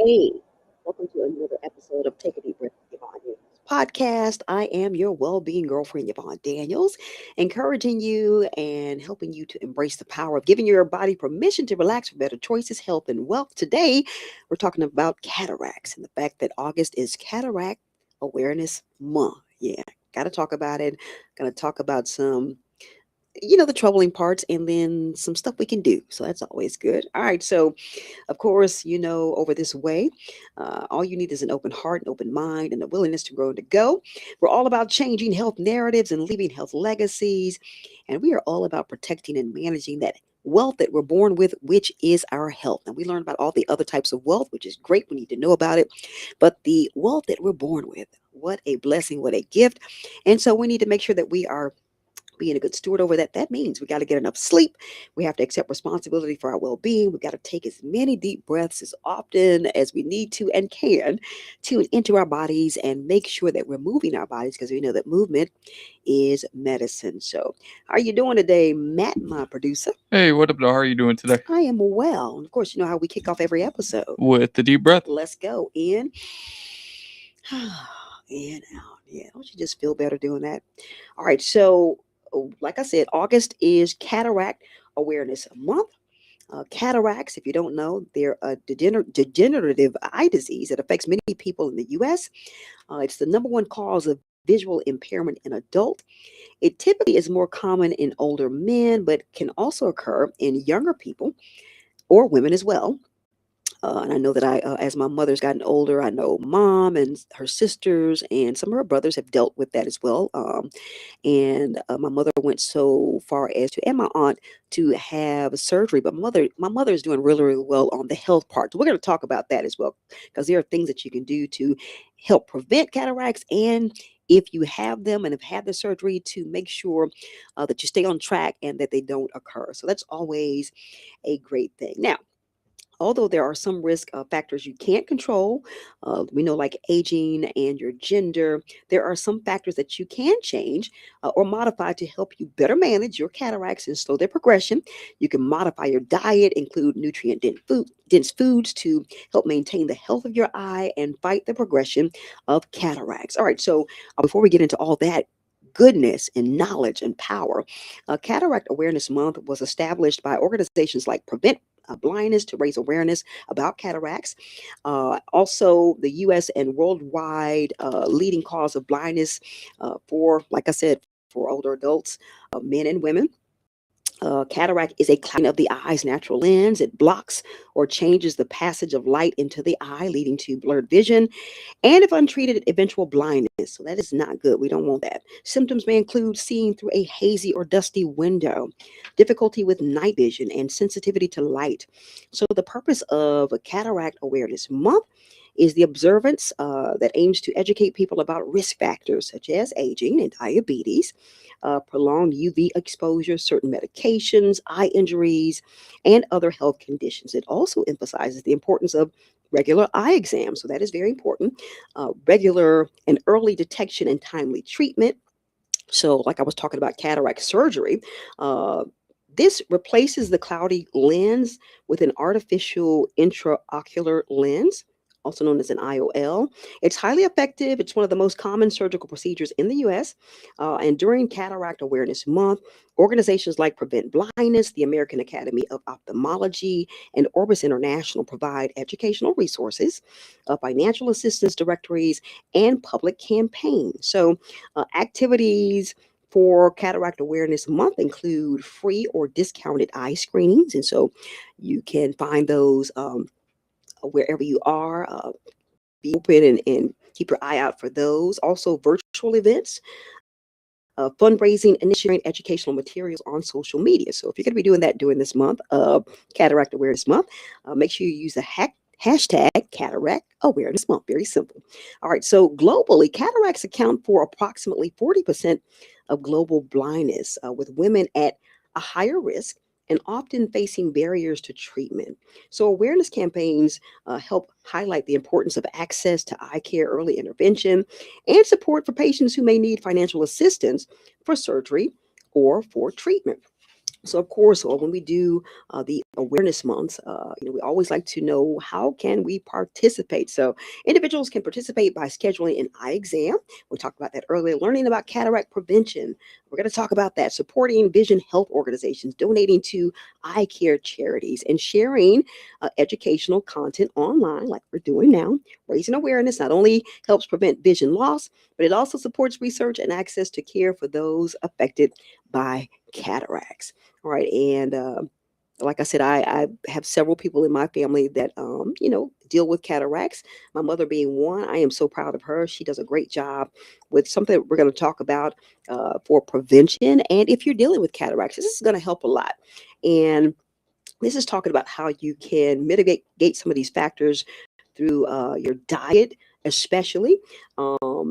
Hey, welcome to another episode of Take a Deep Breath with Yvonne Daniels podcast. I am your well-being girlfriend, Yvonne Daniels, encouraging you and helping you to embrace the power of giving your body permission to relax for better choices, health, and wealth. Today, we're talking about cataracts and the fact that August is Cataract Awareness Month. Yeah, got to talk about it. Going to talk about some the troubling parts and then some stuff we can do. So that's always good. All right. So of course, over this way, all you need is an open heart, an open mind, and a willingness to grow and to go. We're all about changing health narratives and leaving health legacies. And we are all about protecting and managing that wealth that we're born with, which is our health. And we learn about all the other types of wealth, which is great. We need to know about it. But the wealth that we're born with, what a blessing, what a gift. And so we need to make sure that we are being a good steward over that. That means we got to get enough sleep. We have to accept responsibility for our well-being. We got to take as many deep breaths as often as we need to and can tune into our bodies and make sure that we're moving our bodies, because we know that movement is medicine. So how are you doing today, Matt, my producer? Hey, what up, though? How are you doing today? I am well. And of course, you know how we kick off every episode. With the deep breath. Let's go in. In, out. Yeah, don't you just feel better doing that? All right, so like I said, August is Cataract Awareness Month. Cataracts, if you don't know, they're a degenerative eye disease that affects many people in the U.S. It's the number one cause of visual impairment in adult. It typically is more common in older men, but can also occur in younger people or women as well. And I know that as my mother's gotten older, I know mom and her sisters and some of her brothers have dealt with that as well. And my mother went so far as to, and my aunt, to have surgery. But my mother is doing really, really well on the health part. So we're going to talk about that as well, because there are things that you can do to help prevent cataracts, and if you have them and have had the surgery, to make sure that you stay on track and that they don't occur. So that's always a great thing. Now, although there are some risk factors you can't control, we know, like aging and your gender, there are some factors that you can change or modify to help you better manage your cataracts and slow their progression. You can modify your diet, include nutrient dense foods to help maintain the health of your eye and fight the progression of cataracts. All right, so before we get into all that goodness and knowledge and power, Cataract Awareness Month was established by organizations like Prevent Blindness to raise awareness about cataracts. Also, the U.S. and worldwide leading cause of blindness for, like I said, for older adults, men and women. Cataract is a clouding of the eye's natural lens. It blocks or changes the passage of light into the eye, leading to blurred vision and, if untreated, eventual blindness. So that is not good. We don't want that. Symptoms may include seeing through a hazy or dusty window, difficulty with night vision, and sensitivity to light. So the purpose of Cataract Awareness Month is the observance that aims to educate people about risk factors such as aging and diabetes, prolonged UV exposure, certain medications, eye injuries, and other health conditions. It also emphasizes the importance of regular eye exams. So that is very important. Regular and early detection and timely treatment. So, like I was talking about cataract surgery, uh, this replaces the cloudy lens with an artificial intraocular lens, also known as an IOL. It's highly effective. It's one of the most common surgical procedures in the US. And during Cataract Awareness Month, organizations like Prevent Blindness, the American Academy of Ophthalmology, and Orbis International provide educational resources, financial assistance directories, and public campaigns. So, activities for Cataract Awareness Month include free or discounted eye screenings. And so you can find those wherever you are. Be open and keep your eye out for those. Also, virtual events, fundraising, and sharing educational materials on social media. So if you're going to be doing that during this month of Cataract Awareness Month, make sure you use the hashtag Cataract Awareness Month. Very simple. All right. So globally, cataracts account for approximately 40% of global blindness, with women at a higher risk and often facing barriers to treatment. So awareness campaigns help highlight the importance of access to eye care, early intervention, and support for patients who may need financial assistance for surgery or for treatment. So, of course, when we do the awareness months, we always like to know how can we participate. So, individuals can participate by scheduling an eye exam. We talked about that earlier. Learning about cataract prevention. We're going to talk about that. Supporting vision health organizations, donating to eye care charities, and sharing educational content online, like we're doing now. Raising awareness not only helps prevent vision loss, but it also supports research and access to care for those affected by cataracts. All right. And like I said, I have several people in my family that, deal with cataracts. My mother being one, I am so proud of her. She does a great job with something that we're going to talk about for prevention. And if you're dealing with cataracts, this is going to help a lot. And this is talking about how you can mitigate some of these factors through your diet, especially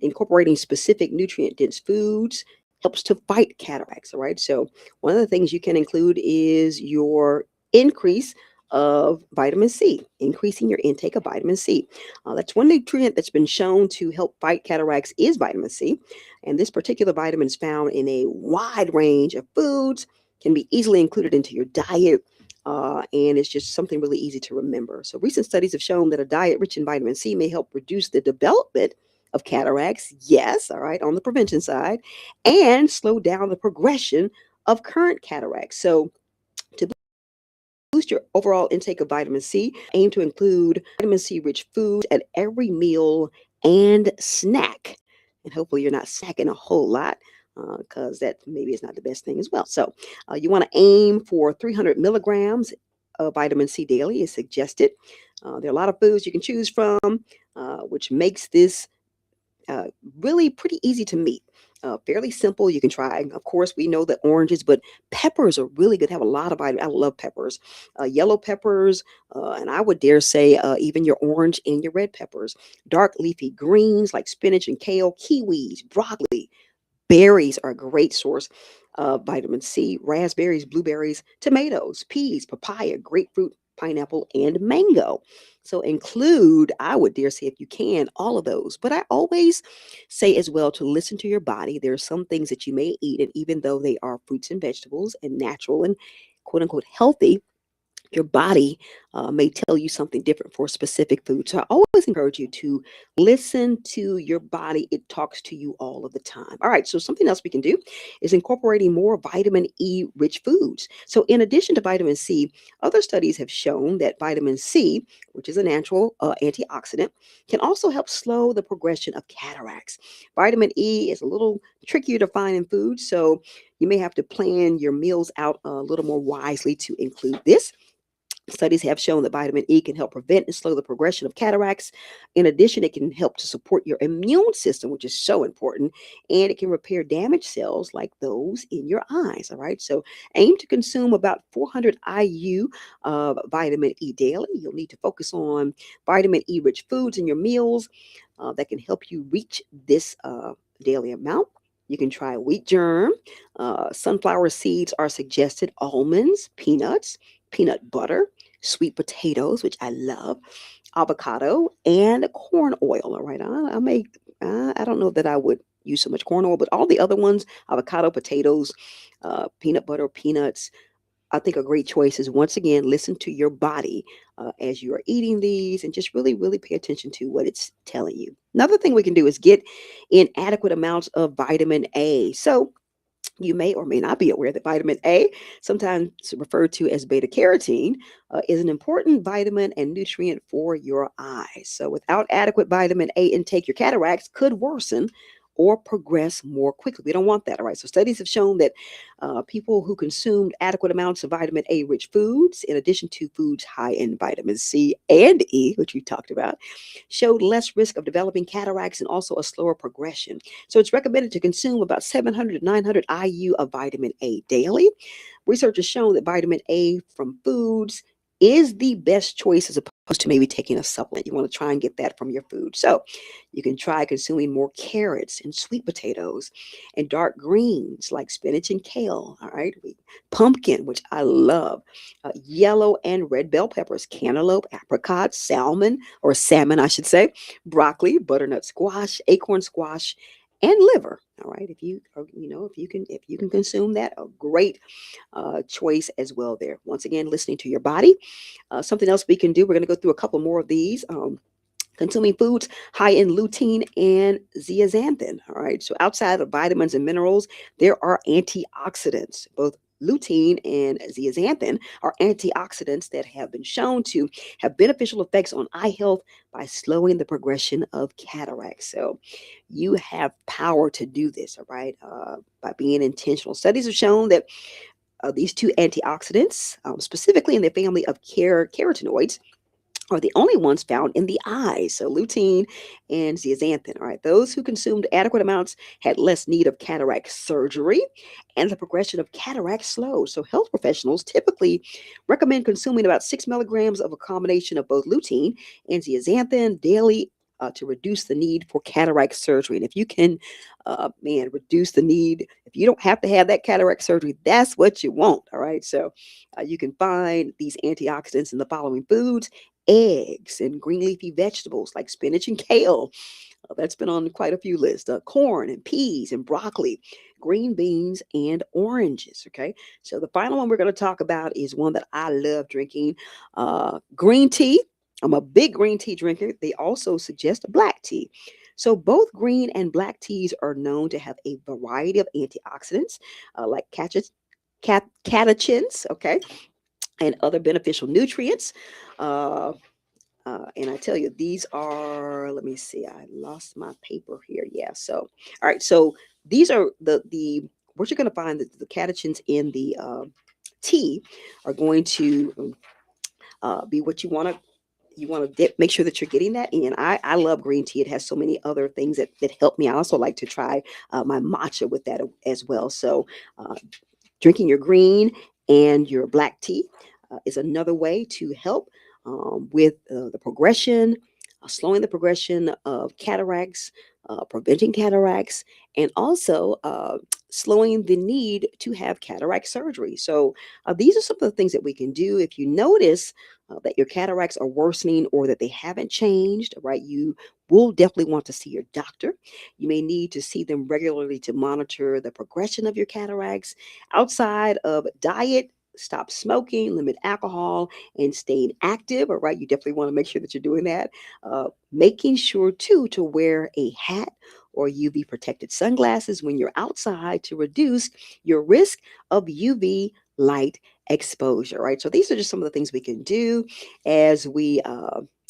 incorporating specific nutrient dense foods helps to fight cataracts. All right. So, one of the things you can include is your increase of vitamin C, increasing your intake of vitamin C. That's one nutrient that's been shown to help fight cataracts is vitamin C. And this particular vitamin is found in a wide range of foods, can be easily included into your diet, and it's just something really easy to remember. So, recent studies have shown that a diet rich in vitamin C may help reduce the development of cataracts, yes, all right, on the prevention side, and slow down the progression of current cataracts. So, to boost your overall intake of vitamin C, aim to include vitamin C rich foods at every meal and snack. And hopefully, you're not snacking a whole lot because that maybe is not the best thing as well. So, you want to aim for 300 milligrams of vitamin C daily, is suggested. There are a lot of foods you can choose from, which makes this uh, really pretty easy to meet. Fairly simple. You can try. Of course, we know that oranges, but peppers are really good. Have a lot of vitamin. I love peppers. Yellow peppers, and I would dare say even your orange and your red peppers. Dark leafy greens like spinach and kale, kiwis, broccoli. Berries are a great source of vitamin C. Raspberries, blueberries, tomatoes, peas, papaya, grapefruit, pineapple, and mango. So include, I would dare say, if you can, all of those. But I always say as well to listen to your body. There are some things that you may eat, and even though they are fruits and vegetables and natural and quote unquote healthy, your body may tell you something different for a specific food. So I always encourage you to listen to your body. It talks to you all of the time. All right. So something else we can do is incorporating more vitamin E rich foods. So in addition to vitamin C, other studies have shown that vitamin C, which is a natural antioxidant, can also help slow the progression of cataracts. Vitamin E is a little trickier to find in food, so you may have to plan your meals out a little more wisely to include this. Studies have shown that vitamin E can help prevent and slow the progression of cataracts. In addition, it can help to support your immune system, which is so important, and it can repair damaged cells like those in your eyes. All right, so aim to consume about 400 IU of vitamin E daily. You'll need to focus on vitamin E rich foods in your meals that can help you reach this daily amount. You can try wheat germ. Sunflower seeds are suggested, almonds, peanuts, peanut butter, sweet potatoes, which I love, avocado, and corn oil. All right, I don't know that I would use so much corn oil, but all the other ones, avocado, potatoes, peanut butter, peanuts, I think are great choices. Once again, listen to your body as you are eating these and just really, really pay attention to what it's telling you. Another thing we can do is get in adequate amounts of vitamin A. So, you may or may not be aware that vitamin A, sometimes referred to as beta carotene, is an important vitamin and nutrient for your eyes. So, without adequate vitamin A intake, your cataracts could worsen or progress more quickly. We don't want that, all right? So, studies have shown that people who consumed adequate amounts of vitamin A rich foods, in addition to foods high in vitamin C and E, which we talked about, showed less risk of developing cataracts and also a slower progression. So it's recommended to consume about 700 to 900 IU of vitamin A daily. Research has shown that vitamin A from foods is the best choice as opposed to maybe taking a supplement. You want to try and get that from your food. So you can try consuming more carrots and sweet potatoes and dark greens like spinach and kale. All right. Pumpkin, which I love, yellow and red bell peppers, cantaloupe, apricot, salmon, or salmon, I should say, broccoli, butternut squash, acorn squash, and liver. All right, if you are, if you can consume that, a great choice as well there. Once again, listening to your body. Something else we can do. We're going to go through a couple more of these. Consuming foods high in lutein and zeaxanthin. All right. So outside of vitamins and minerals, there are antioxidants. Both lutein and zeaxanthin are antioxidants that have been shown to have beneficial effects on eye health by slowing the progression of cataracts. So you have power to do this, all right, by being intentional. Studies have shown that these two antioxidants, specifically in the family of carotenoids, are the only ones found in the eyes. So lutein and zeaxanthin. All right, those who consumed adequate amounts had less need of cataract surgery, and the progression of cataract slowed. So health professionals typically recommend consuming about 6 milligrams of a combination of both lutein and zeaxanthin daily. To reduce the need for cataract surgery. And if you can, reduce the need, if you don't have to have that cataract surgery, that's what you want. All right. So you can find these antioxidants in the following foods: eggs and green leafy vegetables like spinach and kale. That's been on quite a few lists. Corn and peas and broccoli, green beans and oranges. Okay. So the final one we're going to talk about is one that I love drinking, green tea. I'm a big green tea drinker. They also suggest black tea. So both green and black teas are known to have a variety of antioxidants, like catechins, okay, and other beneficial nutrients. Uh, and I tell you, these are, let me see, I lost my paper here. Yeah. So, all right. So these are what you're going to find that the catechins in the tea are going to be what you want to make sure that you're getting that in. I love green tea. It has so many other things that help me. I also like to try my matcha with that as well. So drinking your green and your black tea is another way to help with the progression, slowing the progression of cataracts, preventing cataracts, and also slowing the need to have cataract surgery. So these are some of the things that we can do. If you notice that your cataracts are worsening or that they haven't changed, right, you will definitely want to see your doctor. You may need to see them regularly to monitor the progression of your cataracts. Outside of diet, stop smoking, limit alcohol, and staying active. All right, you definitely want to make sure that you're doing that. Making sure too to wear a hat or UV protected sunglasses when you're outside to reduce your risk of UV light exposure. Right. So these are just some of the things we can do as we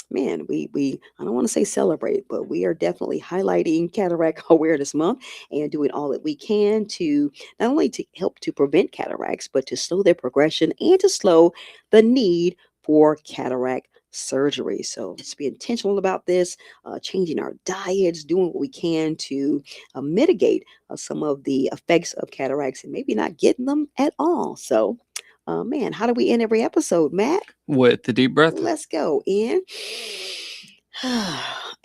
we I don't want to say celebrate, but we are definitely highlighting Cataract Awareness Month and doing all that we can to not only to help to prevent cataracts, but to slow their progression and to slow the need for cataract surgery. So let's be intentional about this, changing our diets, doing what we can to mitigate some of the effects of cataracts and maybe not getting them at all. So, how do we end every episode, Matt? With the deep breath. Let's go in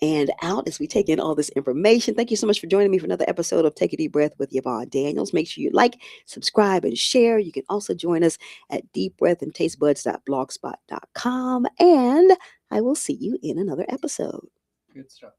and out as we take in all this information. Thank you so much for joining me for another episode of Take a Deep Breath with Yvonne Daniels. Make sure you like, subscribe, and share. You can also join us at deepbreathandtastebuds.blogspot.com. And I will see you in another episode. Good stuff.